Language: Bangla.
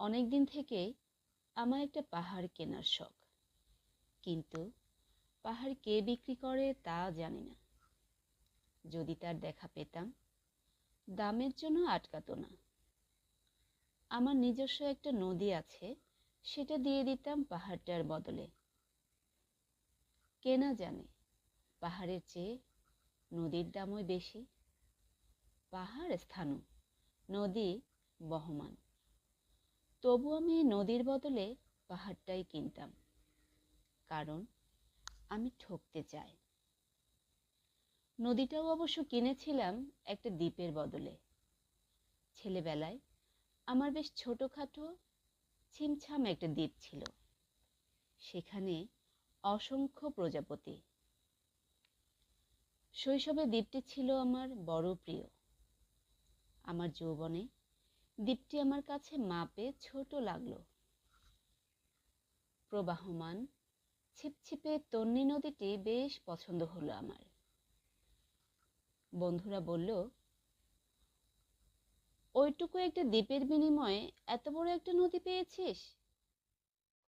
অনেক দিন থেকেই আমার একটা পাহাড় কেনার শখ, কিন্তু পাহাড় কে বিক্রি করে তা জানি না। যদি তার দেখা পেতাম, দামের জন্য আটকাতো না। আমার নিজস্ব একটা নদী আছে, সেটা দিয়ে দিতাম পাহাড়টার বদলে। কে না জানে পাহাড়ের চেয়ে নদীর দামই বেশি। পাহাড় স্থাণু, নদী বহমান। তবু আমি নদীর বদলে পাহাড়টাই কিনতাম, কারণ আমি ঠকতে চাই। নদীটাও অবশ্য কিনেছিলাম একটা দ্বীপের বদলে। ছেলেবেলায় আমার বেশ ছোটখাটো ছিমছাম একটা দ্বীপ ছিল, সেখানে অসংখ্য প্রজাপতি। শৈশবে দ্বীপটি ছিল আমার বড় প্রিয়। আমার যৌবনে দ্বীপটি আমার কাছে মাপে ছোট লাগলো। প্রবাহমান ছিপছিপে তন্নি নদীটি বেশ পছন্দ হলো আমার। বন্ধুরা বলল, ওইটুকু একটা দ্বীপের বিনিময়ে এত বড় একটা নদী পেয়েছিস,